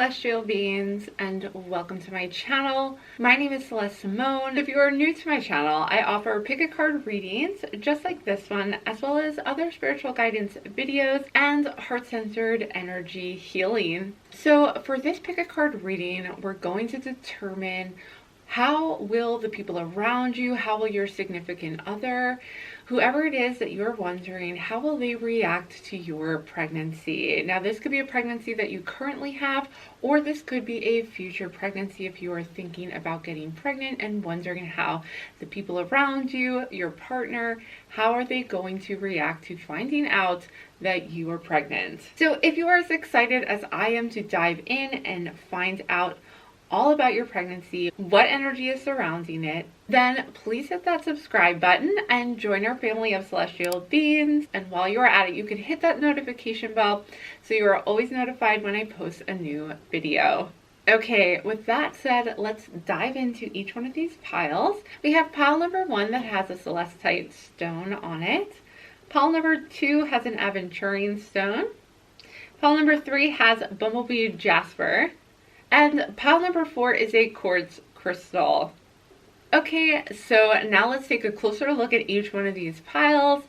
celestial beings, and welcome to my channel. My name is Celeste Simone. If you are new to my channel, I offer pick a card readings just like this one, as well as other spiritual guidance videos and heart-centered energy healing. So for this pick a card reading, we're going to determine how will the people around you, how will your significant other, whoever it is that you're wondering, how will they react to your pregnancy? Now, this could be a pregnancy that you currently have, or this could be a future pregnancy if you are thinking about getting pregnant and wondering how the people around you, your partner, how are they going to react to finding out that you are pregnant. So if you are as excited as I am to dive in and find out all about your pregnancy, what energy is surrounding it, then please hit that subscribe button and join our family of celestial beings. And while you are at it, you can hit that notification bell so you are always notified when I post a new video. Okay, with that said, let's dive into each one of these piles. We have pile number 1 that has a Celestite stone on it. Pile number 2 has an Aventurine stone. Pile number 3 has Bumblebee Jasper. And pile number 4 is a Quartz crystal. Okay, so now let's take a closer look at each one of these piles.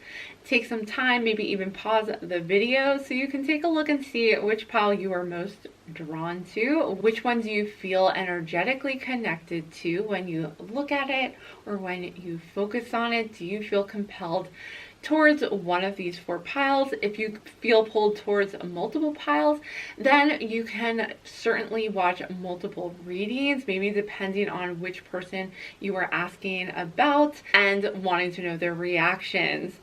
Take some time, maybe even pause the video so you can take a look and see which pile you are most drawn to, which ones you feel energetically connected to when you look at it or when you focus on it. Do you feel compelled towards one of these 4 piles? If you feel pulled towards multiple piles, then you can certainly watch multiple readings, maybe depending on which person you are asking about and wanting to know their reactions.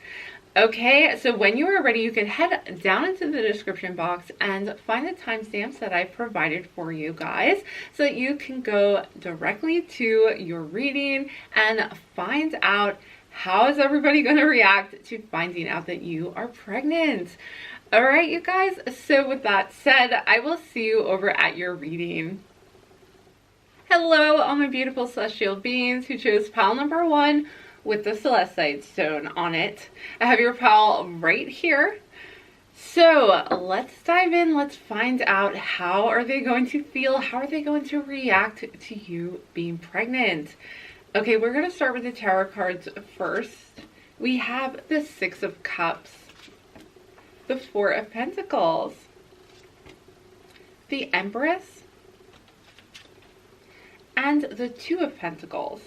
Okay, so when you are ready, you can head down into the description box and find the timestamps that I've provided for you guys so that you can go directly to your reading and find out how is everybody going to react to finding out that you are pregnant. All right, you guys, so with that said, I will see you over at your reading. Hello, all my beautiful celestial beings who chose pile number 1 with the Celestite stone on it. I have your pile right here. So let's dive in. Let's find out, how are they going to feel? How are they going to react to you being pregnant? Okay, we're going to start with the tarot cards first. We have the 6 of Cups, the 4 of Pentacles, the Empress, and the 2 of Pentacles.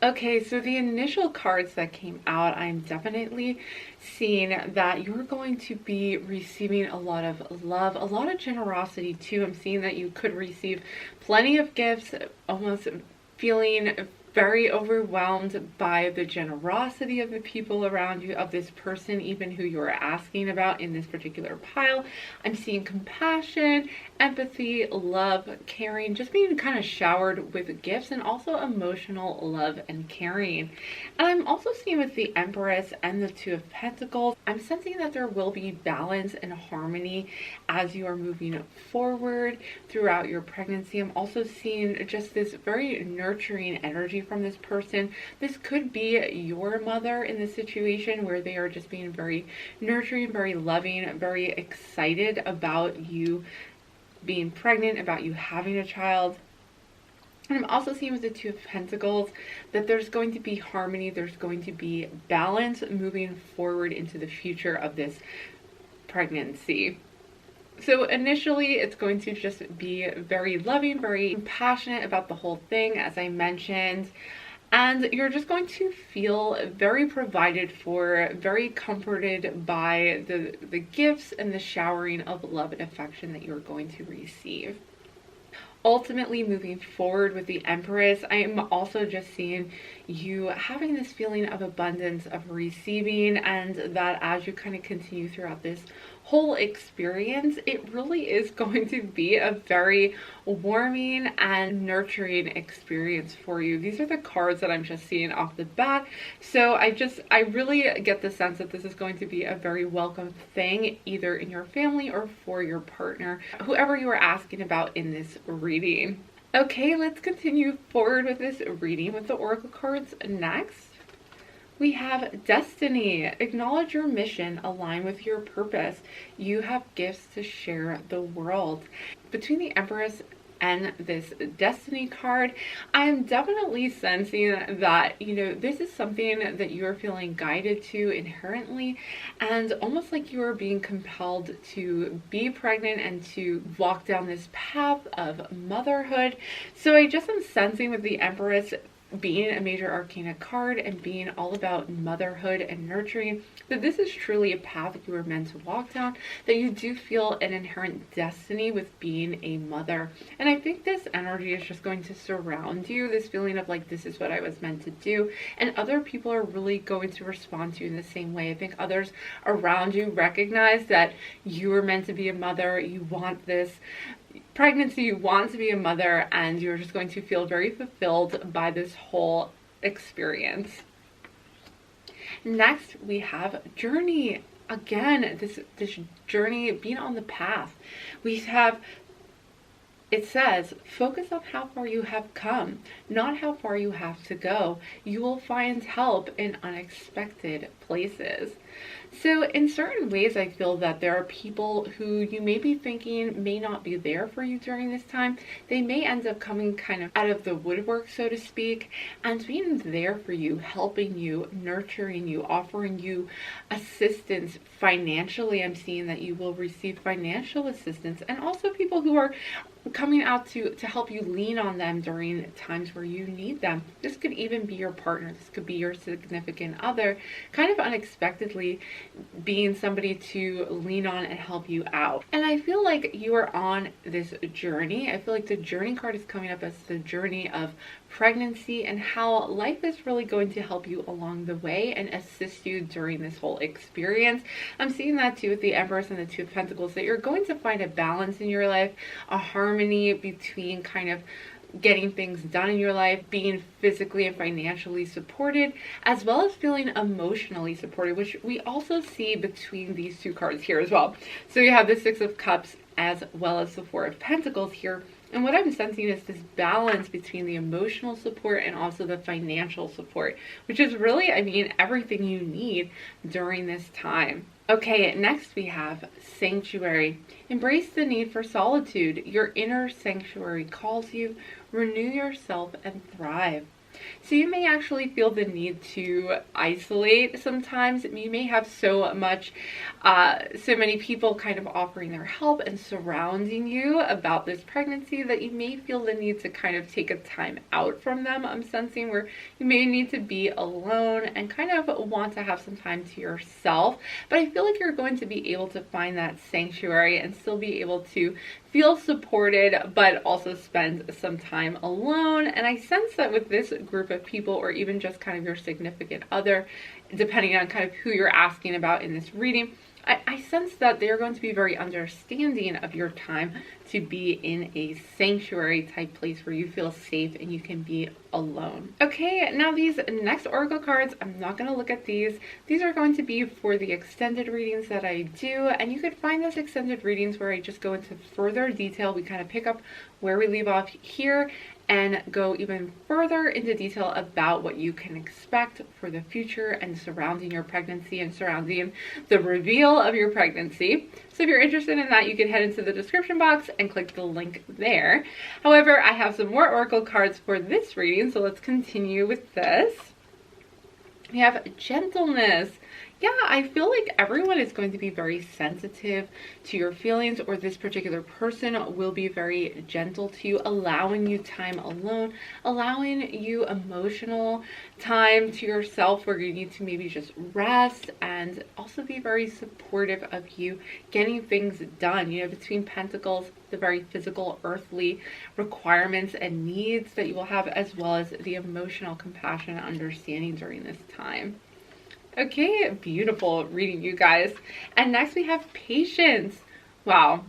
Okay, so the initial cards that came out, I'm definitely seeing that you're going to be receiving a lot of love, a lot of generosity too. I'm seeing that you could receive plenty of gifts, almost feeling very overwhelmed by the generosity of the people around you, of this person even who you're asking about in this particular pile. I'm seeing compassion, empathy, love, caring, just being kind of showered with gifts, and also emotional love and caring. And I'm also seeing with the Empress and the 2 of Pentacles, I'm sensing that there will be balance and harmony as you are moving forward throughout your pregnancy. I'm also seeing just this very nurturing energy from this person. This could be your mother in this situation where they are just being very nurturing, very loving, very excited about you being pregnant, about you having a child. And I'm also seeing with the 2 of Pentacles that there's going to be harmony, there's going to be balance moving forward into the future of this pregnancy. So initially, it's going to just be very loving, very passionate about the whole thing, as I mentioned. And you're just going to feel very provided for, very comforted by the gifts and the showering of love and affection that you're going to receive. Ultimately, moving forward with the Empress, I am also just seeing you having this feeling of abundance, of receiving, and that as you kind of continue throughout this whole experience, it really is going to be a very warming and nurturing experience for you. These are the cards that I'm just seeing off the bat. So I really get the sense that this is going to be a very welcome thing, either in your family or for your partner, whoever you are asking about in this reading. Okay, let's continue forward with this reading with the Oracle cards next. we have destiny. Acknowledge your mission, align with your purpose. You have gifts to share the world. Between the Empress and this destiny card, I am definitely sensing that, this is something that you are feeling guided to inherently, and almost like you are being compelled to be pregnant and to walk down this path of motherhood. So I just am sensing with the Empress being a major arcana card and being all about motherhood and nurturing, that this is truly a path that you were meant to walk down, that you do feel an inherent destiny with being a mother. And I think this energy is just going to surround you, this feeling of like, this is what I was meant to do. And other people are really going to respond to you in the same way. I think others around you recognize that you were meant to be a mother, you want this pregnancy, you want to be a mother, and you're just going to feel very fulfilled by this whole experience. Next, we have journey. Again, this journey, being on the path. It says, focus on how far you have come, not how far you have to go. You will find help in unexpected places. So in certain ways, I feel that there are people who you may be thinking may not be there for you during this time. They may end up coming kind of out of the woodwork, so to speak, and being there for you, helping you, nurturing you, offering you assistance financially. I'm seeing that you will receive financial assistance, and also people who are coming out to help you, lean on them during times where you need them. This could even be your partner. This could be your significant other, kind of unexpectedly being somebody to lean on and help you out. And I feel like you are on this journey. I feel like the journey card is coming up as the journey of pregnancy and how life is really going to help you along the way and assist you during this whole experience. I'm seeing that too with the Empress and the Two of Pentacles, that you're going to find a balance in your life, a harmony between kind of getting things done in your life, being physically and financially supported, as well as feeling emotionally supported, which we also see between these two cards here as well. So you have the Six of Cups as well as the Four of Pentacles here. And what I'm sensing is this balance between the emotional support and also the financial support, which is really, everything you need during this time. Okay, next we have sanctuary. Embrace the need for solitude. Your inner sanctuary calls you. Renew yourself and thrive. So you may actually feel the need to isolate sometimes. You may have so many people kind of offering their help and surrounding you about this pregnancy that you may feel the need to kind of take a time out from them. I'm sensing where you may need to be alone and kind of want to have some time to yourself. But I feel like you're going to be able to find that sanctuary and still be able to feel supported, but also spend some time alone. And I sense that with this group of people, or even just kind of your significant other, depending on kind of who you're asking about in this reading, I sense that they're going to be very understanding of your time to be in a sanctuary type place where you feel safe and you can be alone. Okay, now these next oracle cards, I'm not going to look at these. These are going to be for the extended readings that I do, and you could find those extended readings where I just go into further detail. We kind of pick up where we leave off here and go even further into detail about what you can expect for the future and surrounding your pregnancy and surrounding the reveal of your pregnancy. So if you're interested in that, you can head into the description box and click the link there. However, I have some more oracle cards for this reading, so let's continue with this. We have gentleness. Yeah, I feel like everyone is going to be very sensitive to your feelings, or this particular person will be very gentle to you, allowing you time alone, allowing you emotional time to yourself where you need to maybe just rest, and also be very supportive of you getting things done. Between Pentacles, the very physical, earthly requirements and needs that you will have, as well as the emotional compassion and understanding during this time. Okay, beautiful reading, you guys. And next we have patience. Wow.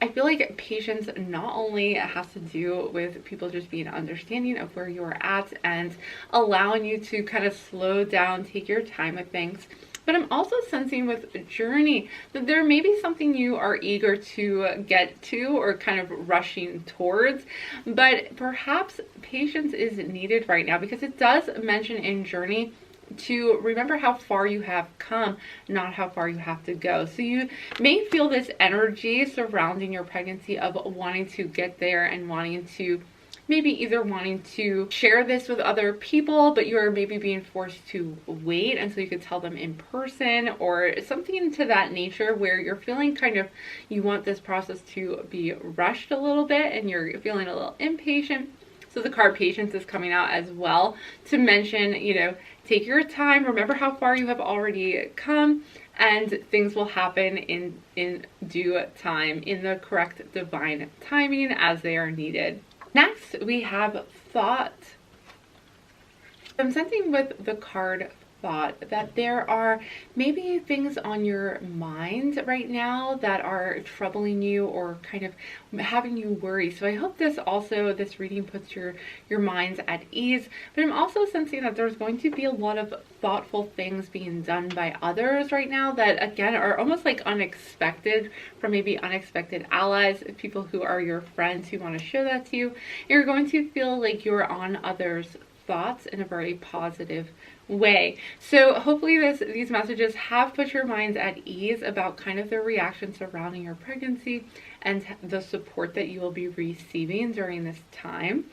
I feel like patience not only has to do with people just being understanding of where you're at and allowing you to kind of slow down, take your time with things, but I'm also sensing with journey that there may be something you are eager to get to or kind of rushing towards, but perhaps patience is needed right now, because it does mention in journey to remember how far you have come, not how far you have to go. So you may feel this energy surrounding your pregnancy of wanting to get there and wanting to maybe either wanting to share this with other people, but you're maybe being forced to wait until you could tell them in person, or something to that nature where you're feeling kind of, you want this process to be rushed a little bit and you're feeling a little impatient. So the card patience is coming out as well to mention, you know, take your time, remember how far you have already come, and things will happen in due time, in the correct divine timing as they are needed. Next, we have thought. I'm sensing with the card thought that there are maybe things on your mind right now that are troubling you or kind of having you worry. So I hope this reading puts your minds at ease. But I'm also sensing that there's going to be a lot of thoughtful things being done by others right now that, again, are almost like unexpected, from maybe unexpected allies, people who are your friends who want to show that to you. You're going to feel like you're on others' thoughts in a very positive way. So hopefully these messages have put your minds at ease about kind of the reaction surrounding your pregnancy and the support that you will be receiving during this time.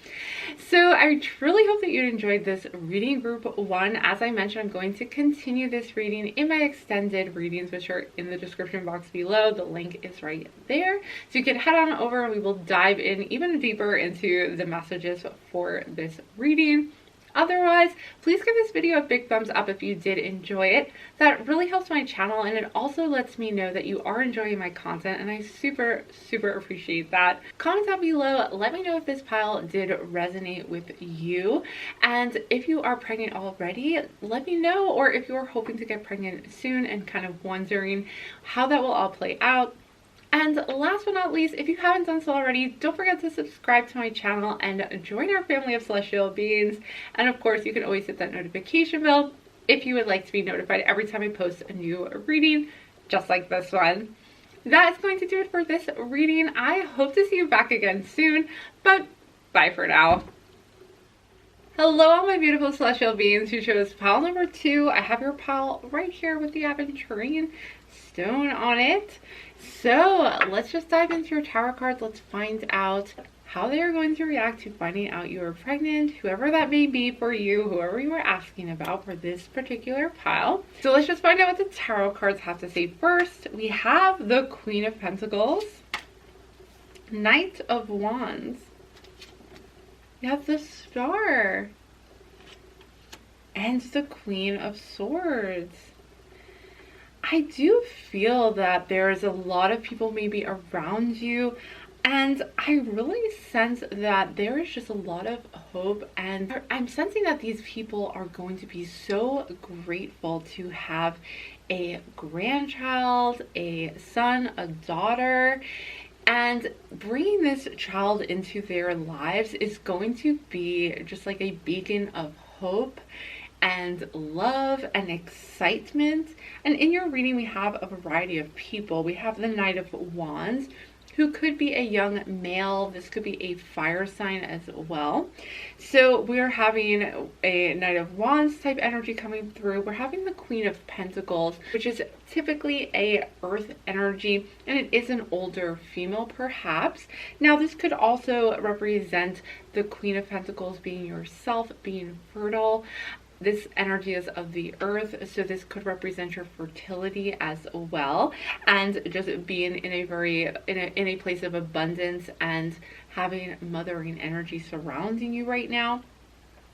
So I truly hope that you enjoyed this reading group 1. As I mentioned, I'm going to continue this reading in my extended readings, which are in the description box below. The link is right there. So you can head on over and we will dive in even deeper into the messages for this reading. Otherwise, please give this video a big thumbs up if you did enjoy it. That really helps my channel, and it also lets me know that you are enjoying my content, and I super appreciate that. Comment down below, let me know if this pile did resonate with you, and if you are pregnant already, let me know, or if you're hoping to get pregnant soon and kind of wondering how that will all play out. And last but not least, if you haven't done so already, don't forget to subscribe to my channel and join our family of celestial beings. And of course, you can always hit that notification bell if you would like to be notified every time I post a new reading, just like this one. That is going to do it for this reading. I hope to see you back again soon, but bye for now. Hello, all my beautiful celestial beings who chose pile number 2. I have your pile right here with the Aventurine stone on it. So let's just dive into your tarot cards. Let's find out how they are going to react to finding out you are pregnant, whoever that may be for you, whoever you are asking about for this particular pile. So let's just find out what the tarot cards have to say first. We have the Queen of Pentacles, Knight of Wands, you have the Star, and the Queen of Swords. I do feel that there's a lot of people maybe around you, and I really sense that there is just a lot of hope, and I'm sensing that these people are going to be so grateful to have a grandchild, a son, a daughter, and bringing this child into their lives is going to be just like a beacon of hope and love and excitement. And in your reading, we have a variety of people. We have the Knight of Wands, who could be a young male. This could be a fire sign as well. So we're having a Knight of Wands type energy coming through. We're having the Queen of Pentacles, which is typically a earth energy, and it is an older female perhaps. Now this could also represent the Queen of Pentacles being yourself, being fertile. This energy is of the earth, so this could represent your fertility as well, and just being in a very in a place of abundance and having mothering energy surrounding you right now.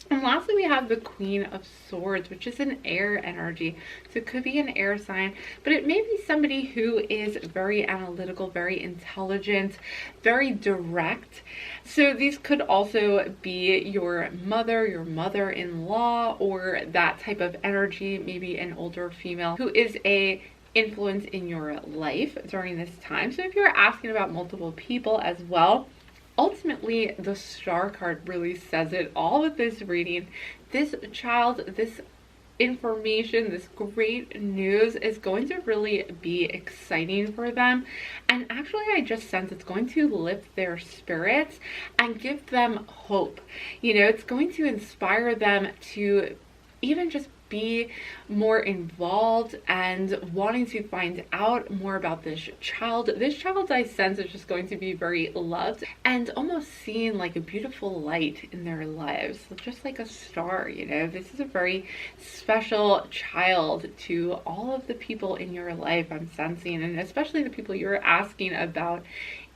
And lastly, we have the Queen of Swords, which is an air energy. So it could be an air sign, but it may be somebody who is very analytical, very intelligent, very direct. So these could also be your mother-in-law, or that type of energy, maybe an older female who is a influence in your life during this time. So if you're asking about multiple people as well, ultimately, the Star card really says it all with this reading. This child, this information, this great news is going to really be exciting for them. And actually, I just sense it's going to lift their spirits and give them hope. You know, it's going to inspire them to even just be more involved and wanting to find out more about this child. This child, I sense, is just going to be very loved and almost seen like a beautiful light in their lives, just like a star, you know. This is a very special child to all of the people in your life, I'm sensing, and especially the people you're asking about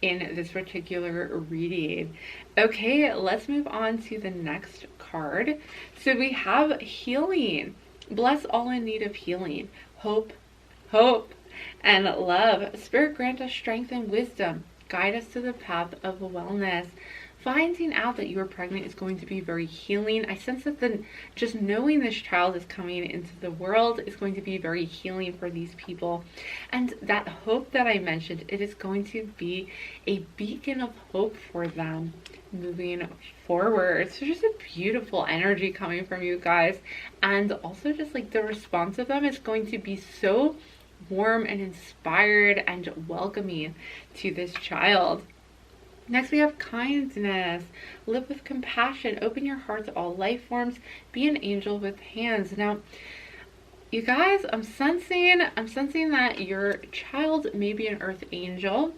in this particular reading. Okay, let's move on to the next card. So we have healing. Bless all in need of healing. Hope, and love. Spirit, grant us strength and wisdom. Guide us to the path of wellness. Finding out that you are pregnant is going to be very healing. I sense that just knowing this child is coming into the world is going to be very healing for these people. And that hope that I mentioned, it is going to be a beacon of hope for them moving forward. So just a beautiful energy coming from you guys. And also just like the response of them is going to be so warm and inspired and welcoming to this child. Next, we have kindness. Live with compassion. Open your heart to all life forms. Be an angel with hands. Now, you guys, I'm sensing that your child may be an earth angel,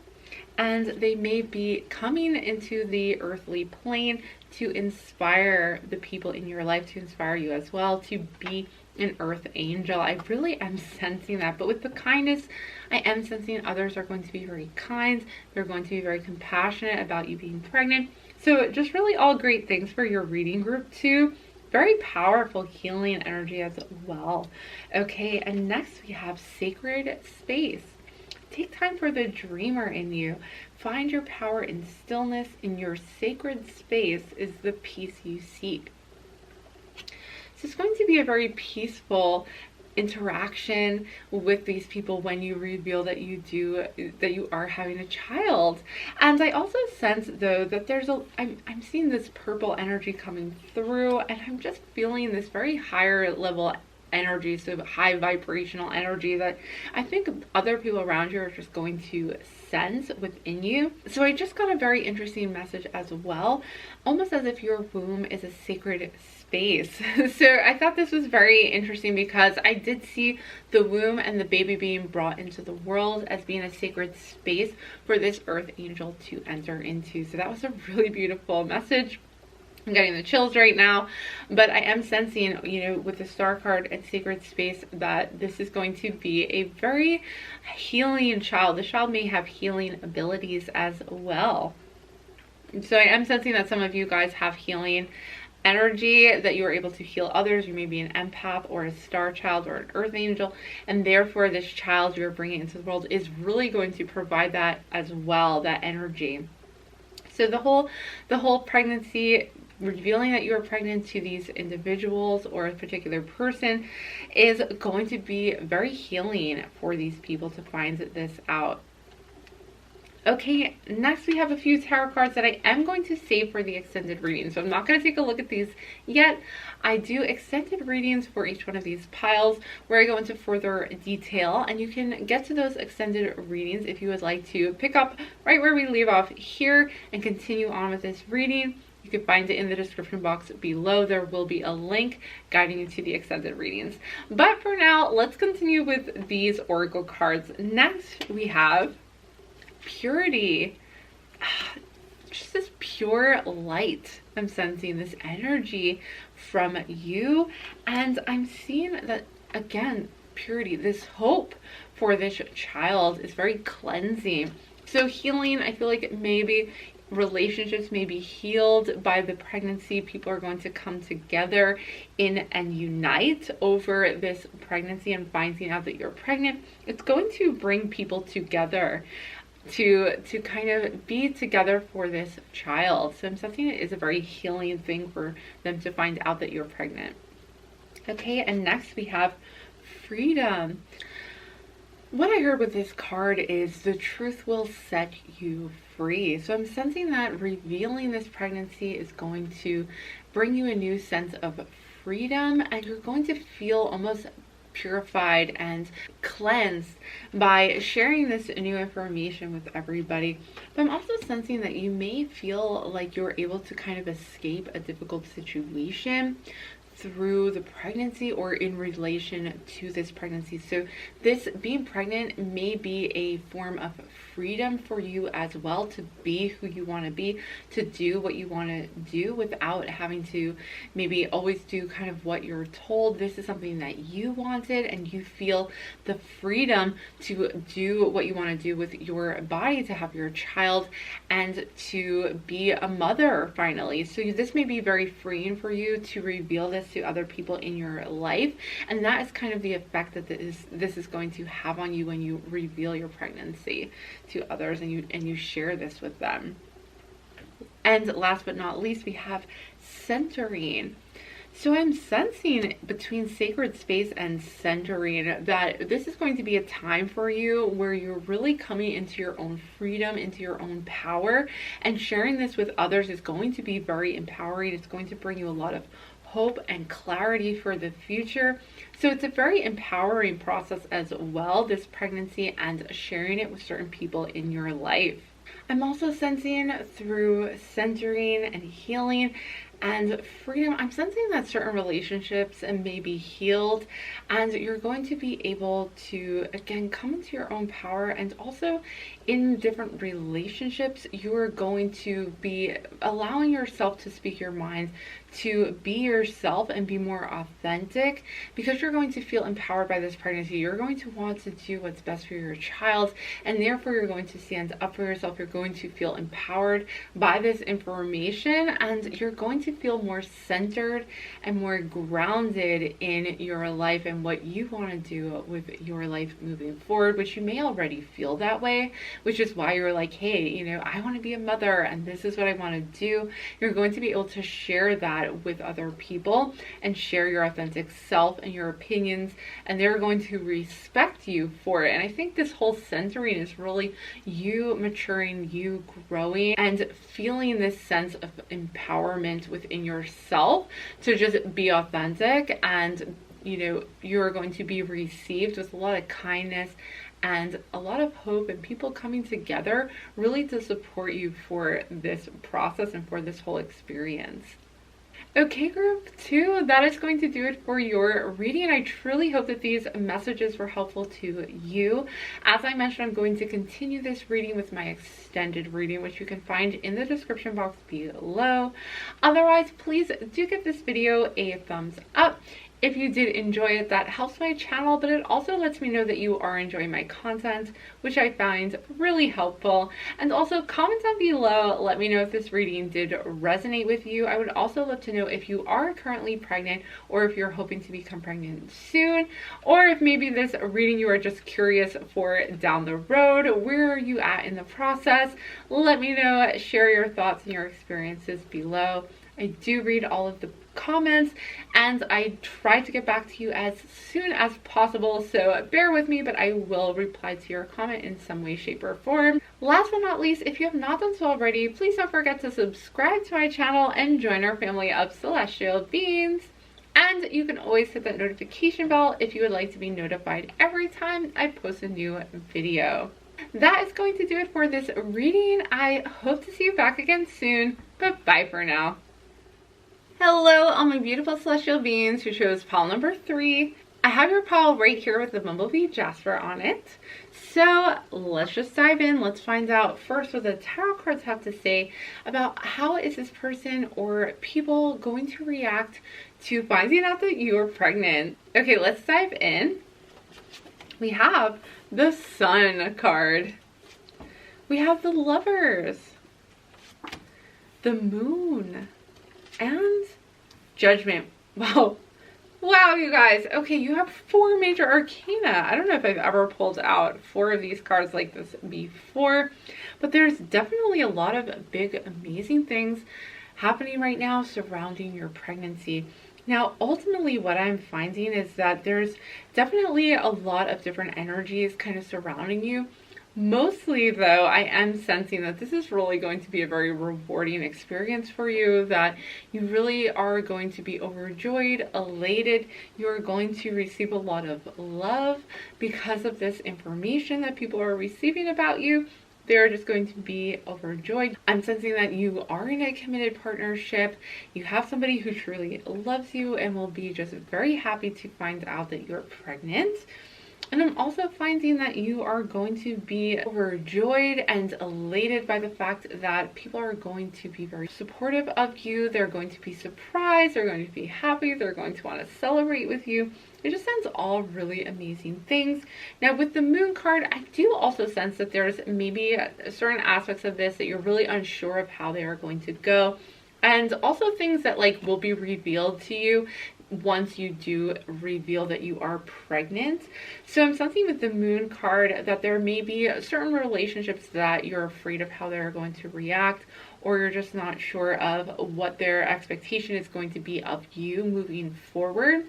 and they may be coming into the earthly plane to inspire the people in your life, to inspire you as well, to be an earth angel. I really am sensing that. But with the kindness, I am sensing others are going to be very kind. They're going to be very compassionate about you being pregnant. So just really all great things for your reading group too. Very powerful healing energy as well. Okay, and next we have sacred space. Take time for the dreamer in you. Find your power in stillness. In your sacred space is the peace you seek. So it's going to be a very peaceful interaction with these people when you reveal that you are having a child. And I also sense though that I'm seeing this purple energy coming through, and I'm just feeling this very higher level energy, so high vibrational energy that I think other people around you are just going to sense within you. So I just got a very interesting message as well, almost as if your womb is a sacred space. So I thought this was very interesting because I did see the womb and the baby being brought into the world as being a sacred space for this earth angel to enter into. So that was a really beautiful message. I'm getting the chills right now, but I am sensing, you know, with the star card at sacred space, that this is going to be a very healing child. The child may have healing abilities as well. So I am sensing that some of you guys have healing energy, that you are able to heal others. You may be an empath or a star child or an earth angel, and therefore this child you're bringing into the world is really going to provide that as well, that energy. So the whole pregnancy, revealing that you are pregnant to these individuals or a particular person, is going to be very healing for these people to find this out. Okay, next we have a few tarot cards that I am going to save for the extended reading. So I'm not going to take a look at these yet. I do extended readings for each one of these piles where I go into further detail, and you can get to those extended readings if you would like to pick up right where we leave off here and continue on with this reading. You can find it in the description box below. There will be a link guiding you to the extended readings. But for now, let's continue with these oracle cards. Next, we have purity. Just this pure light. I'm sensing this energy from you, and I'm seeing that again, purity, this hope for this child is very cleansing. So healing, I feel like maybe relationships may be healed by the pregnancy. People are going to come together and unite over this pregnancy and finding out that you're pregnant. It's going to bring people together to kind of be together for this child. So I'm sensing it is a very healing thing for them to find out that you're pregnant. Okay, and next we have freedom. What I heard with this card is the truth will set you free. So I'm sensing that revealing this pregnancy is going to bring you a new sense of freedom, and you're going to feel almost purified and cleansed by sharing this new information with everybody. But I'm also sensing that you may feel like you're able to kind of escape a difficult situation through the pregnancy or in relation to this pregnancy. So this being pregnant may be a form of freedom for you as well, to be who you want to be, to do what you want to do without having to maybe always do kind of what you're told. This is something that you wanted, and you feel the freedom to do what you want to do with your body, to have your child and to be a mother finally. So this may be very freeing for you to reveal this to other people in your life, and that is kind of the effect that this is going to have on you when you reveal your pregnancy to others and you share this with them. And last but not least, we have centering. So I'm sensing between sacred space and centering that this is going to be a time for you where you're really coming into your own freedom, into your own power, and sharing this with others is going to be very empowering. It's going to bring you a lot of hope and clarity for the future. So it's a very empowering process as well, this pregnancy, and sharing it with certain people in your life. I'm also sensing through centering and healing and freedom, I'm sensing that certain relationships may be healed, and you're going to be able to again come into your own power. And also in different relationships, you're going to be allowing yourself to speak your mind, to be yourself and be more authentic, because you're going to feel empowered by this pregnancy. You're going to want to do what's best for your child, and therefore you're going to stand up for yourself. You're going to feel empowered by this information, and you're going to feel more centered and more grounded in your life and what you want to do with your life moving forward, which you may already feel that way, which is why you're like, hey, you know, I want to be a mother and this is what I want to do. You're going to be able to share that with other people and share your authentic self and your opinions, and they're going to respect you for it. And I think this whole centering is really you maturing, you growing, and feeling this sense of empowerment within yourself to just be authentic. And you know, you're going to be received with a lot of kindness and a lot of hope, and people coming together really to support you for this process and for this whole experience. Okay, group 2, that is going to do it for your reading. I truly hope that these messages were helpful to you. As I mentioned, I'm going to continue this reading with my extended reading, which you can find in the description box below. Otherwise, please do give this video a thumbs up. If you did enjoy it, that helps my channel, but it also lets me know that you are enjoying my content, which I find really helpful. And also comment down below, let me know if this reading did resonate with you. I would also love to know if you are currently pregnant, or if you're hoping to become pregnant soon, or if maybe this reading you are just curious for down the road. Where are you at in the process? Let me know, share your thoughts and your experiences below. I do read all of the comments, and I try to get back to you as soon as possible, so bear with me, but I will reply to your comment in some way, shape, or form. Last but not least, if you have not done so already, please don't forget to subscribe to my channel and join our family of celestial beings. And you can always hit that notification bell if you would like to be notified every time I post a new video. That is going to do it for this reading. I hope to see you back again soon, but bye for now. Hello, all my beautiful celestial beings who chose pile number 3. I have your pile right here with the Bumblebee Jasper on it. So let's just dive in. Let's find out first what the tarot cards have to say about how is this person or people going to react to finding out that you're pregnant. Okay, let's dive in. We have the Sun card. We have the Lovers, the Moon, and Judgment. Wow, you guys. Okay, you have 4 major arcana. I don't know if I've ever pulled out 4 of these cards like this before, but there's definitely a lot of big, amazing things happening right now surrounding your pregnancy. Now, ultimately, what I'm finding is that there's definitely a lot of different energies kind of surrounding you. Mostly, though, I am sensing that this is really going to be a very rewarding experience for you, that you really are going to be overjoyed, elated. You're going to receive a lot of love because of this information that people are receiving about you. They're just going to be overjoyed. I'm sensing that you are in a committed partnership. You have somebody who truly loves you and will be just very happy to find out that you're pregnant. And I'm also finding that you are going to be overjoyed and elated by the fact that people are going to be very supportive of you. They're going to be surprised. They're going to be happy. They're going to want to celebrate with you. It just sends all really amazing things. Now with the moon card, I do also sense that there's maybe certain aspects of this that you're really unsure of how they are going to go. And also things that like will be revealed to you once you do reveal that you are pregnant. So I'm sensing with the moon card that there may be certain relationships that you're afraid of how they're going to react, or you're just not sure of what their expectation is going to be of you moving forward.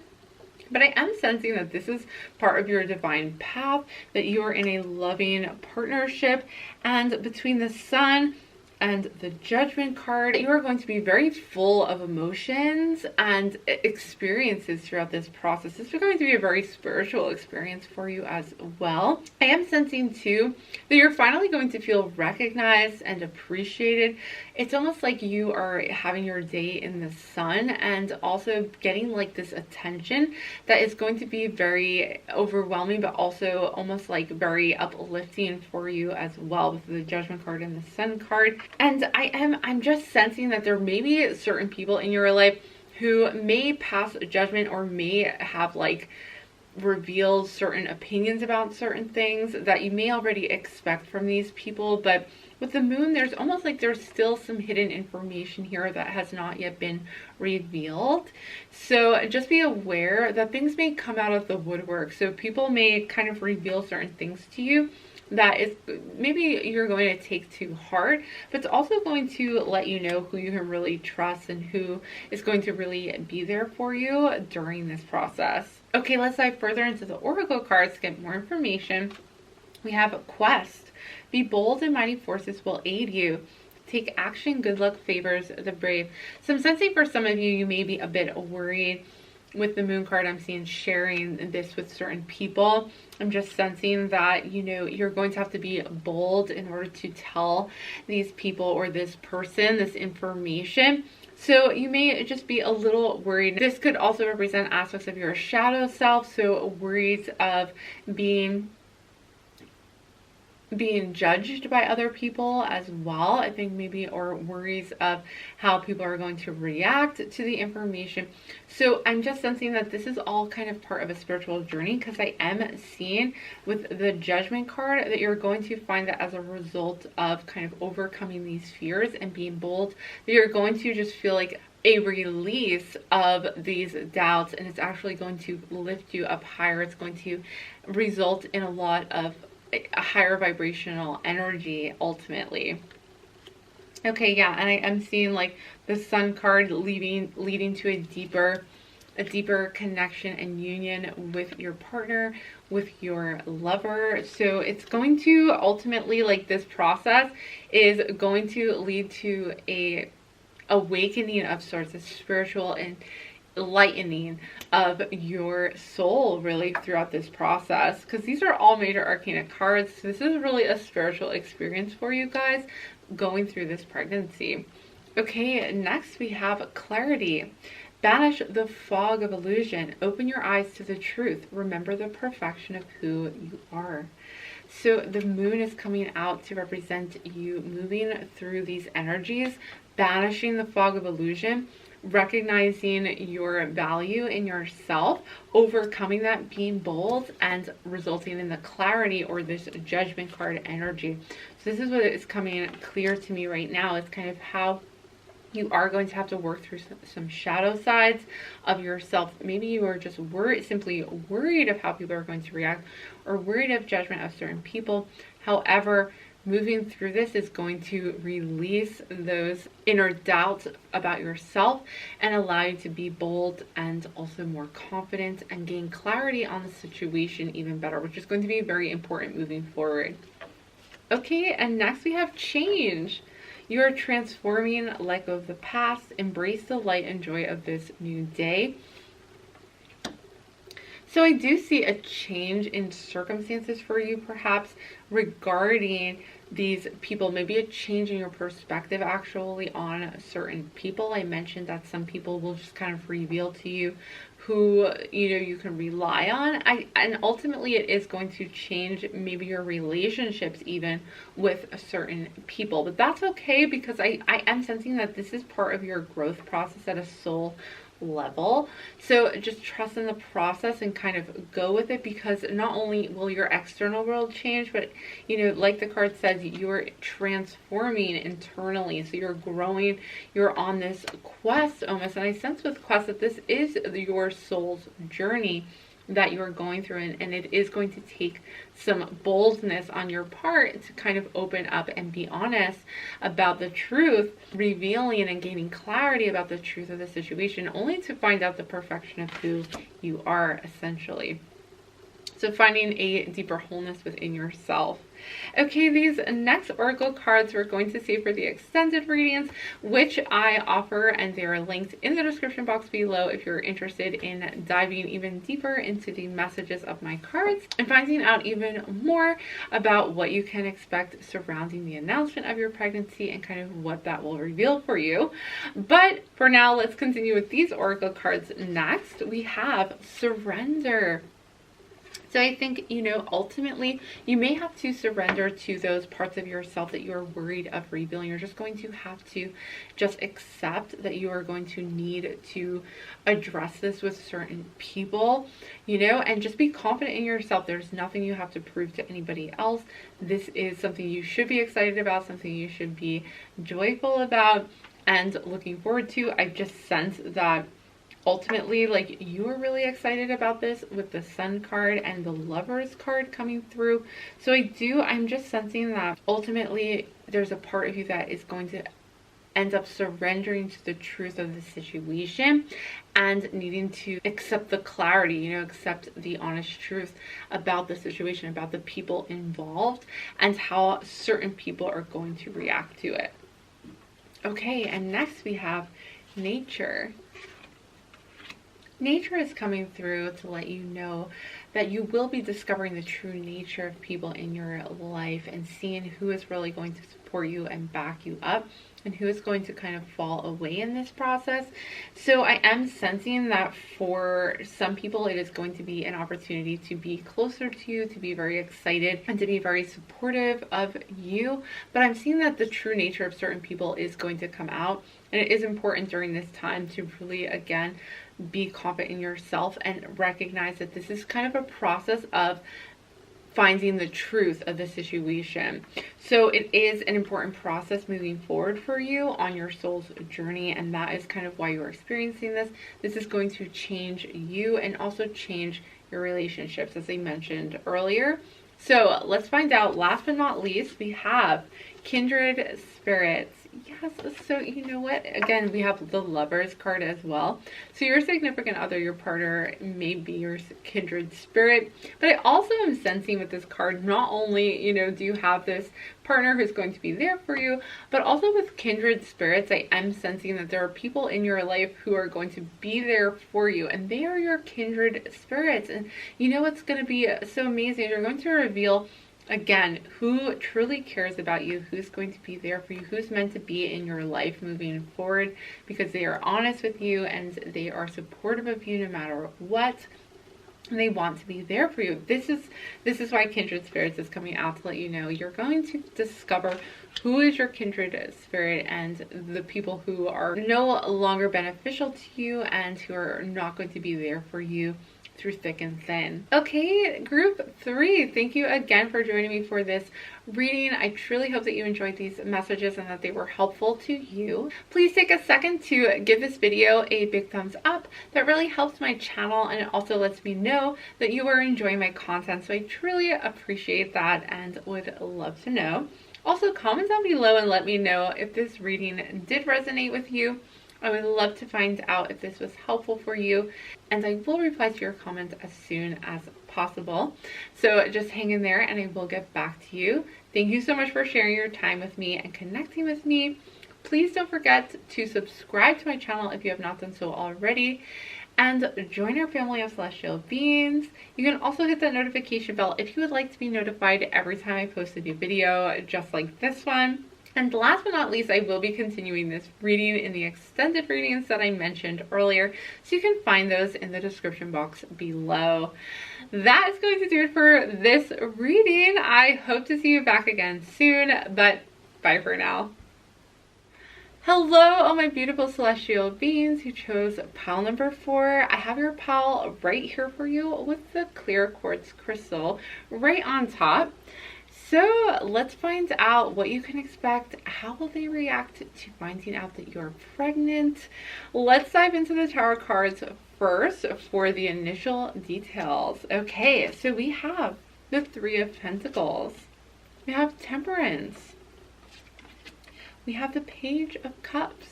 But I am sensing that this is part of your divine path, that you are in a loving partnership, and between the sun and the Judgment card, you are going to be very full of emotions and experiences throughout this process. This is going to be a very spiritual experience for you as well. I am sensing too that you're finally going to feel recognized and appreciated. It's almost like you are having your day in the sun and also getting like this attention that is going to be very overwhelming, but also almost like very uplifting for you as well with the Judgment card and the Sun card. And I'm just sensing that there may be certain people in your life who may pass judgment or may have like revealed certain opinions about certain things that you may already expect from these people. But with the moon, there's almost like there's still some hidden information here that has not yet been revealed. So just be aware that things may come out of the woodwork. So people may kind of reveal certain things to you that is maybe you're going to take to heart, but it's also going to let you know who you can really trust and who is going to really be there for you during this process. Okay, let's dive further into the oracle cards to get more information. We have Quest. Be bold and mighty forces will aid you. Take action, good luck favors the brave. So I'm sensing for some of you, you may be a bit worried. With the moon card, I'm seeing sharing this with certain people. I'm just sensing that, you know, you're going to have to be bold in order to tell these people or this person this information. So you may just be a little worried. This could also represent aspects of your shadow self. So worries of being judged by other people as well, I think maybe, or worries of how people are going to react to the information. So I'm just sensing that this is all kind of part of a spiritual journey, because I am seeing with the Judgment card that you're going to find that as a result of kind of overcoming these fears and being bold, that you're going to just feel like a release of these doubts, and it's actually going to lift you up higher. It's going to result in a lot of a higher vibrational energy ultimately. Okay, yeah, and I am seeing like the Sun card leading to a deeper connection and union with your partner, with your lover. So it's going to ultimately, like, this process is going to lead to a awakening of sorts, a spiritual and lightening of your soul really throughout this process, because these are all major arcana cards. So this is really a spiritual experience for you guys going through this pregnancy. Okay, next we have Clarity. Banish the fog of illusion. Open your eyes to the truth. Remember the perfection of who you are. So the moon is coming out to represent you moving through these energies, banishing the fog of illusion, recognizing your value in yourself, overcoming that, being bold, and resulting in the clarity or this Judgment card energy. So this is what is coming clear to me right now. It's kind of how you are going to have to work through some shadow sides of yourself. Maybe you are just simply worried of how people are going to react, or worried of judgment of certain people. However, moving through this is going to release those inner doubts about yourself and allow you to be bold and also more confident and gain clarity on the situation even better, which is going to be very important moving forward. Okay, and next we have Change. You are transforming, let go of the past, embrace the light and joy of this new day. So I do see a change in circumstances for you, perhaps regarding these people, maybe a change in your perspective actually on certain people. I mentioned that some people will just kind of reveal to you who, you know, you can rely on. And ultimately it is going to change maybe your relationships even with certain people, but that's okay, because I am sensing that this is part of your growth process at a soul level. So just trust in the process and kind of go with it, because not only will your external world change, but, you know, like the card says, you're transforming internally. So you're growing, you're on this quest almost. And I sense with quest that this is your soul's journey that you're going through, and it is going to take some boldness on your part to kind of open up and be honest about the truth, revealing and gaining clarity about the truth of the situation, only to find out the perfection of who you are, essentially. So finding a deeper wholeness within yourself. Okay, these next oracle cards we're going to see for the extended readings, which I offer, and they are linked in the description box below if you're interested in diving even deeper into the messages of my cards and finding out even more about what you can expect surrounding the announcement of your pregnancy and kind of what that will reveal for you. But for now, let's continue with these oracle cards. Next, we have surrender. So I think, you know, ultimately you may have to surrender to those parts of yourself that you're worried of revealing. You're just going to have to just accept that you are going to need to address this with certain people, you know, and just be confident in yourself. There's nothing you have to prove to anybody else. This is something you should be excited about, something you should be joyful about and looking forward to. I just sense that ultimately, like, you are really excited about this with the Sun card and the Lovers card coming through. So I'm just sensing that ultimately there's a part of you that is going to end up surrendering to the truth of the situation and needing to accept the clarity, you know, accept the honest truth about the situation, about the people involved and how certain people are going to react to it. Okay, and next we have nature. Nature is coming through to let you know that you will be discovering the true nature of people in your life and seeing who is really going to support you and back you up and who is going to kind of fall away in this process. So I am sensing that for some people it is going to be an opportunity to be closer to you, to be very excited and to be very supportive of you. But I'm seeing that the true nature of certain people is going to come out, and it is important during this time to really, again, be confident in yourself and recognize that this is kind of a process of finding the truth of the situation. So it is an important process moving forward for you on your soul's journey, and that is kind of why you're experiencing this. This is going to change you and also change your relationships, as I mentioned earlier. So let's find out. Last but not least, we have kindred spirits. Yes, so you know what? Again, we have the Lovers card as well. So your significant other, your partner, may be your kindred spirit. But I also am sensing with this card, not only, you know, do you have this partner who's going to be there for you, but also with kindred spirits, I am sensing that there are people in your life who are going to be there for you, and they are your kindred spirits. And you know what's going to be so amazing? You're going to reveal again who truly cares about you, who's going to be there for you, who's meant to be in your life moving forward, because they are honest with you and they are supportive of you no matter what. And they want to be there for you. This is why kindred spirits is coming out to let you know you're going to discover who is your kindred spirit and the people who are no longer beneficial to you and who are not going to be there for you through thick and thin. Okay, group 3, thank you again for joining me for this reading. I truly hope that you enjoyed these messages and that they were helpful to you. Please take a second to give this video a big thumbs up. That really helps my channel, and it also lets me know that you are enjoying my content. So I truly appreciate that and would love to know. Also, comment down below and let me know if this reading did resonate with you. I would love to find out if this was helpful for you, and I will reply to your comments as soon as possible. So just hang in there and I will get back to you. Thank you so much for sharing your time with me and connecting with me. Please don't forget to subscribe to my channel if you have not done so already. and join our family of celestial beings. You can also hit that notification bell if you would like to be notified every time I post a new video just like this one. And last but not least, I will be continuing this reading in the extended readings that I mentioned earlier, so you can find those in the description box below. That is going to do it for this reading. I hope to see you back again soon, but bye for now. Hello, all my beautiful celestial beings who chose pile number 4. I have your pile right here for you with the clear quartz crystal right on top. So let's find out what you can expect. How will they react to finding out that you're pregnant? Let's dive into the tarot cards first for the initial details. Okay, so we have the Three of Pentacles. We have Temperance. We have the Page of Cups.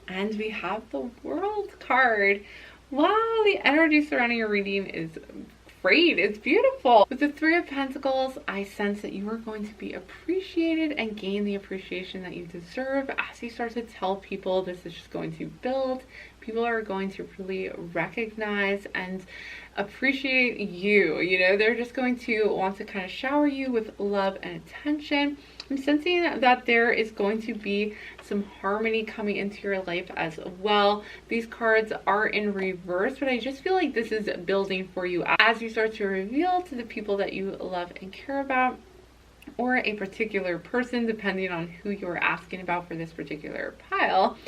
And we have the World card. Wow, the energy surrounding your reading is great. It's beautiful. With the Three of Pentacles, I sense that you are going to be appreciated and gain the appreciation that you deserve as you start to tell people this is just going to build. People are going to really recognize and appreciate you. You know, they're just going to want to kind of shower you with love and attention. I'm sensing that there is going to be some harmony coming into your life as well. These cards are in reverse, but I just feel like this is building for you as you start to reveal to the people that you love and care about, or a particular person, depending on who you're asking about for this particular pile,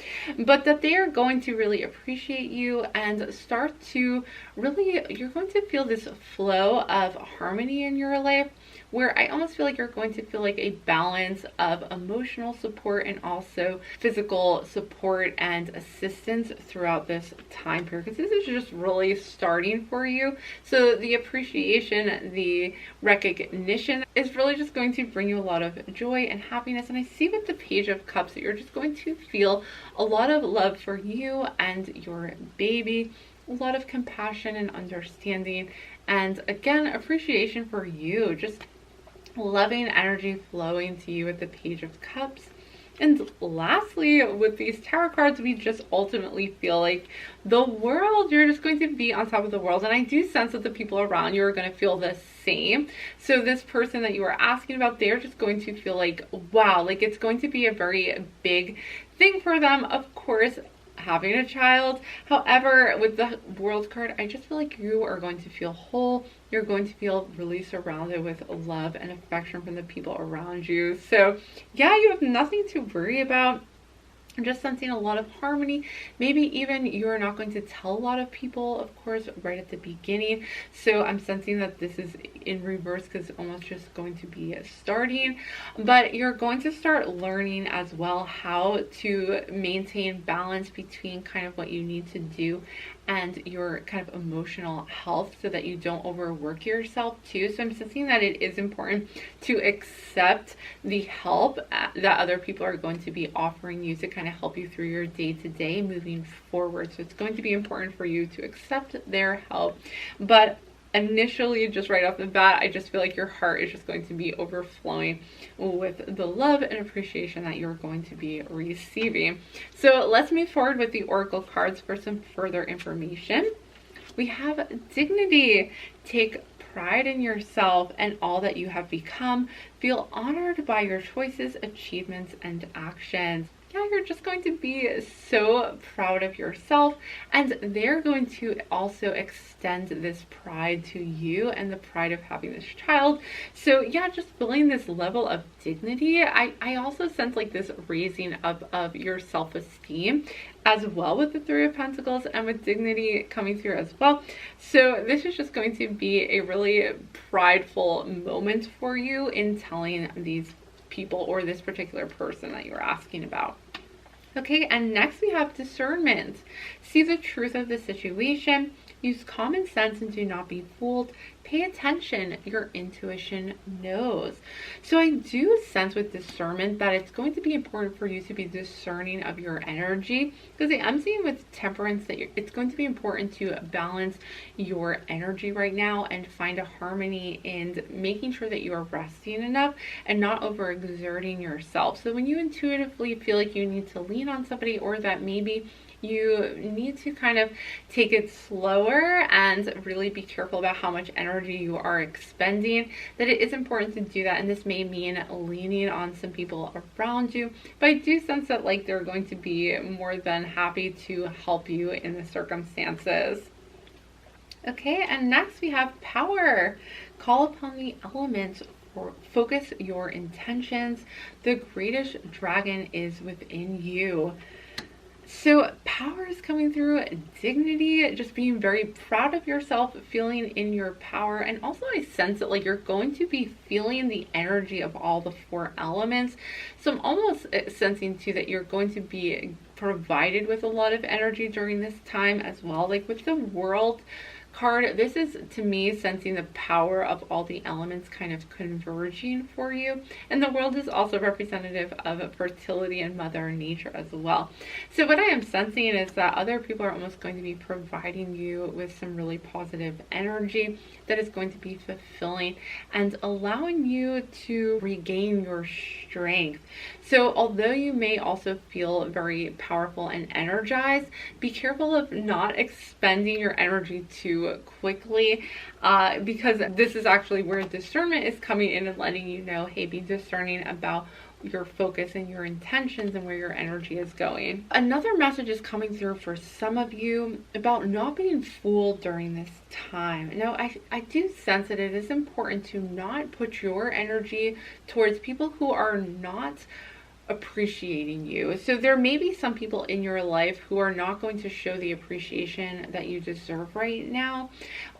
but that they are going to really appreciate you and start to really, you're going to feel this flow of harmony in your life, where I almost feel like you're going to feel like a balance of emotional support and also physical support and assistance throughout this time period, because this is just really starting for you. So the appreciation, the recognition is really just going to bring you a lot of joy and happiness. And I see with the Page of Cups that you're just going to feel a lot of love for you and your baby, a lot of compassion and understanding, and again, appreciation for you, just loving energy flowing to you with the Page of Cups. And lastly, with these tarot cards, we just ultimately feel like the world, you're just going to be on top of the world. And I do sense that the people around you are going to feel the same. So this person that you are asking about, they're just going to feel like, wow, like it's going to be a very big thing for them. Of course, having a child. However, with the World card, I just feel like you are going to feel whole. You're going to feel really surrounded with love and affection from the people around you. So yeah, you have nothing to worry about. I'm just sensing a lot of harmony. Maybe even you're not going to tell a lot of people, of course, right at the beginning. So I'm sensing that this is in reverse because it's almost just going to be starting. But you're going to start learning as well how to maintain balance between kind of what you need to do and your kind of emotional health, so that you don't overwork yourself too. So I'm sensing that it is important to accept the help that other people are going to be offering you to kind of help you through your day-to-day moving forward. So it's going to be important for you to accept their help. But initially, just right off the bat, I just feel like your heart is just going to be overflowing with the love and appreciation that you're going to be receiving. So let's move forward with the Oracle cards for some further information. We have Dignity. Take pride in yourself and all that you have become. Feel honored by your choices, achievements, and actions. Yeah, you're just going to be so proud of yourself, and they're going to also extend this pride to you and the pride of having this child. So yeah, just feeling this level of dignity. I also sense like this raising up of your self-esteem as well with the Three of Pentacles and with Dignity coming through as well. So this is just going to be a really prideful moment for you in telling these people or this particular person that you're asking about. Okay, and next we have Discernment. See the truth of the situation. Use common sense and do not be fooled. Pay attention. Your intuition knows. So I do sense with discernment that it's going to be important for you to be discerning of your energy, because I'm seeing with Temperance that it's going to be important to balance your energy right now and find a harmony in making sure that you are resting enough and not overexerting yourself. So when you intuitively feel like you need to lean on somebody, or that maybe you need to kind of take it slower and really be careful about how much energy you are expending. That it is important to do that, and this may mean leaning on some people around you, but I do sense that like they're going to be more than happy to help you in the circumstances. Okay, and next we have power. Call upon the elements. Focus your intentions. The greatest dragon is within you. So power is coming through, dignity, just being very proud of yourself, feeling in your power. And also I sense that like you're going to be feeling the energy of all the 4 elements. So I'm almost sensing too that you're going to be provided with a lot of energy during this time as well. Like with the World card, this is to me sensing the power of all the elements kind of converging for you, and the World is also representative of fertility and Mother Nature as well. So what I am sensing is that other people are almost going to be providing you with some really positive energy that is going to be fulfilling and allowing you to regain your strength. So although you may also feel very powerful and energized, be careful of not expending your energy too quickly, because this is actually where discernment is coming in and letting you know, hey, be discerning about your focus and your intentions and where your energy is going. Another message is coming through for some of you about not being fooled during this time. Now, I do sense that it is important to not put your energy towards people who are not appreciating you. So there may be some people in your life who are not going to show the appreciation that you deserve right now.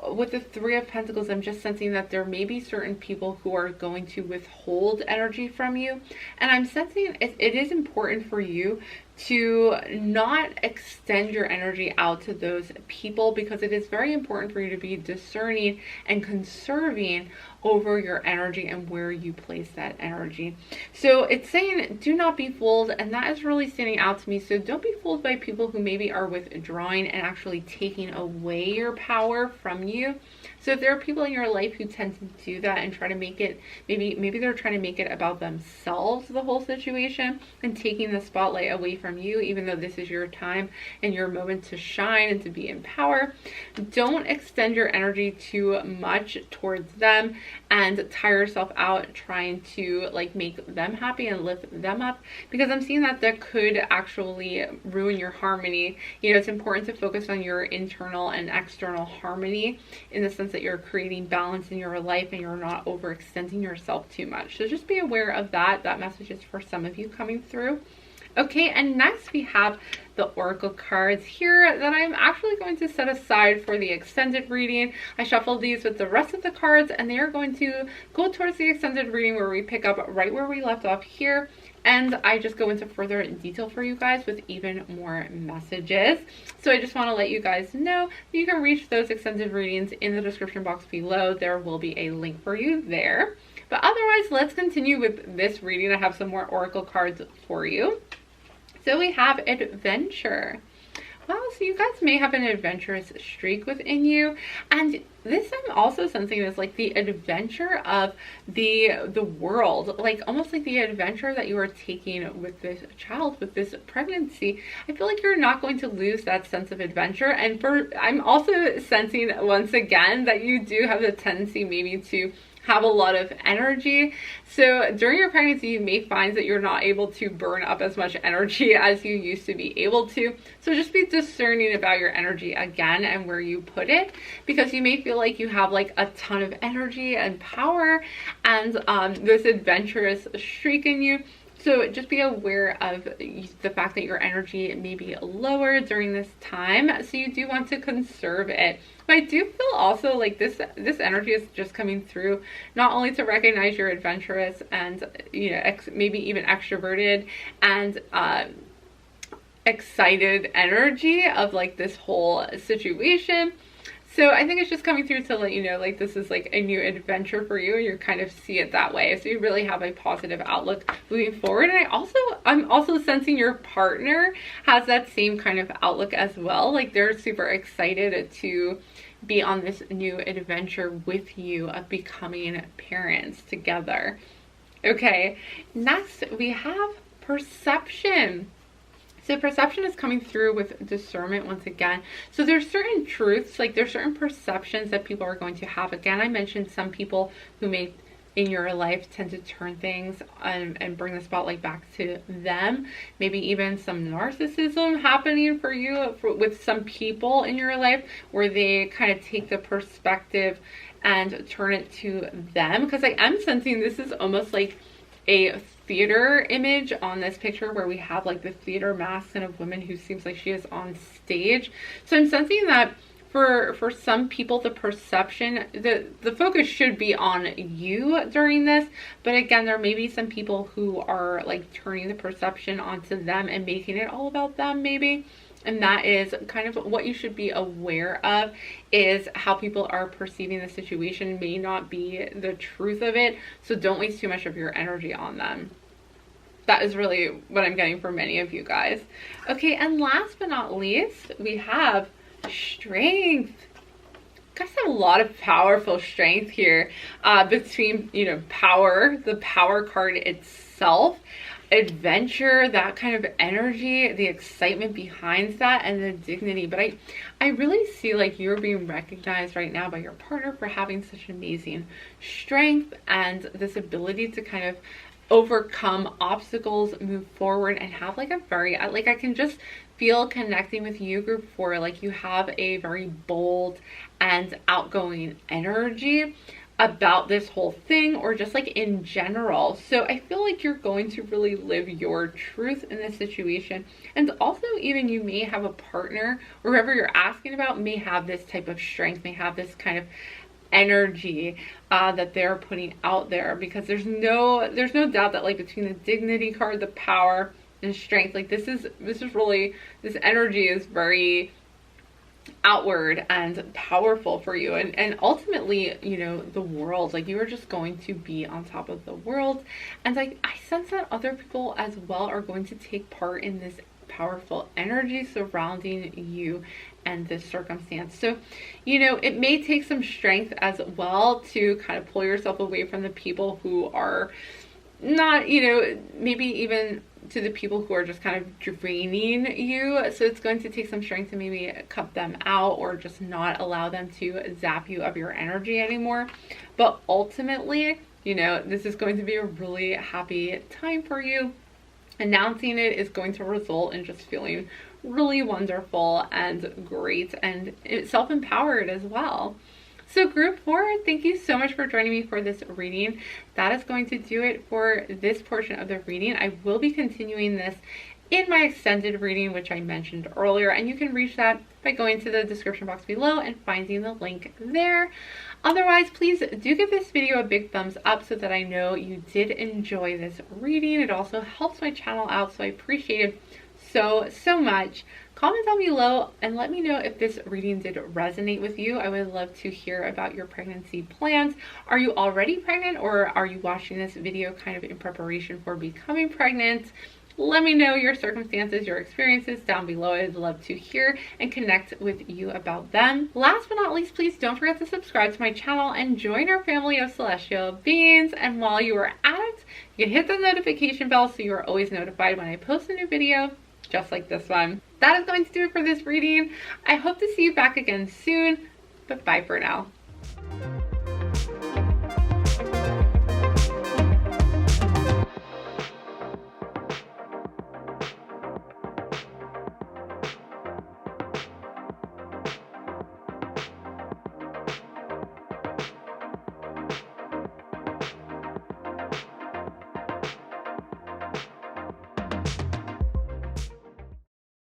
With the 3 of Pentacles, I'm just sensing that there may be certain people who are going to withhold energy from you. And I'm sensing it is important for you to not extend your energy out to those people, because it is very important for you to be discerning and conserving over your energy and where you place that energy. So it's saying do not be fooled, and that is really standing out to me. So don't be fooled by people who maybe are withdrawing and actually taking away your power from you. So if there are people in your life who tend to do that and try to make it, maybe they're trying to make it about themselves, the whole situation, and taking the spotlight away from you, even though this is your time and your moment to shine and to be in power. Don't extend your energy too much towards them and tire yourself out trying to like make them happy and lift them up, because I'm seeing that could actually ruin your harmony. You know, it's important to focus on your internal and external harmony in the sense that you're creating balance in your life and you're not overextending yourself too much. So just be aware of that. That message is for some of you coming through. Okay, and next we have the Oracle cards here that I'm actually going to set aside for the extended reading. I shuffled these with the rest of the cards, and they are going to go towards the extended reading where we pick up right where we left off here. And I just go into further detail for you guys with even more messages. So I just want to let you guys know that you can reach those extended readings in the description box below. There will be a link for you there. But otherwise, let's continue with this reading. I have some more Oracle cards for you. So we have Adventure. Wow, so you guys may have an adventurous streak within you, and this I'm also sensing is like the adventure of the world, like almost like the adventure that you are taking with this child, with this pregnancy. I feel like you're not going to lose that sense of adventure, and I'm also sensing once again that you do have the tendency maybe to have a lot of energy. So during your pregnancy, you may find that you're not able to burn up as much energy as you used to be able to. So just be discerning about your energy again and where you put it, because you may feel like you have like a ton of energy and power and this adventurous streak in you. So just be aware of the fact that your energy may be lower during this time. So you do want to conserve it. But I do feel also like this energy is just coming through not only to recognize your adventurous and, you know, maybe even extroverted and excited energy of like this whole situation. So I think it's just coming through to let you know, like, this is like a new adventure for you, and you kind of see it that way. So you really have a positive outlook moving forward. And I'm also sensing your partner has that same kind of outlook as well. Like, they're super excited to be on this new adventure with you of becoming parents together. Okay, next we have Perception. So perception is coming through with discernment once again. So there's certain truths, like there's certain perceptions that people are going to have. Again, I mentioned some people who may in your life tend to turn things and bring the spotlight back to them. Maybe even some narcissism happening for you with some people in your life where they kind of take the perspective and turn it to them. Because I am sensing this is almost like a theater image on this picture where we have like the theater mask and a woman who seems like she is on stage. So I'm sensing that for some people, the perception, the focus should be on you during this. But again, there may be some people who are like turning the perception onto them and making it all about them maybe. And that is kind of what you should be aware of, is how people are perceiving the situation may not be the truth of it. So don't waste too much of your energy on them. That is really what I'm getting for many of you guys. Okay, and last but not least, we have strength. You guys have a lot of powerful strength here between, you know, power, the power card itself, adventure, that kind of energy, the excitement behind that, and the dignity. But I really see like you're being recognized right now by your partner for having such amazing strength and this ability to kind of overcome obstacles, move forward, and have like a very, like I can just feel connecting with you, group 4, like you have a very bold and outgoing energy about this whole thing, or just like in general. So I feel like you're going to really live your truth in this situation. And also even you may have a partner, or whoever you're asking about may have this type of strength, may have this kind of energy that they're putting out there, because there's no doubt that like between the dignity card, the power and strength, like this is really, this energy is very outward and powerful for you, and ultimately, you know, the world, like you are just going to be on top of the world. And like I sense that other people as well are going to take part in this powerful energy surrounding you and this circumstance. So, you know, it may take some strength as well to kind of pull yourself away from the people who are not, you know, maybe even to the people who are just kind of draining you. So it's going to take some strength to maybe cut them out, or just not allow them to zap you of your energy anymore. But ultimately, you know, this is going to be a really happy time for you. Announcing it is going to result in just feeling really wonderful and great and self-empowered as well. So group 4, thank you so much for joining me for this reading. That is going to do it for this portion of the reading. I will be continuing this in my extended reading, which I mentioned earlier, and you can reach that by going to the description box below and finding the link there. Otherwise, please do give this video a big thumbs up so that I know you did enjoy this reading. It also helps my channel out, so I appreciate it so much. Comment down below and let me know if this reading did resonate with you. I would love to hear about your pregnancy plans. Are you already pregnant, or are you watching this video kind of in preparation for becoming pregnant? Let me know your circumstances, your experiences down below. I'd love to hear and connect with you about them. Last but not least, please don't forget to subscribe to my channel and join our family of celestial beings. And while you are at it, you can hit the notification bell so you are always notified when I post a new video just like this one. That is going to do it for this reading. I hope to see you back again soon, but bye for now.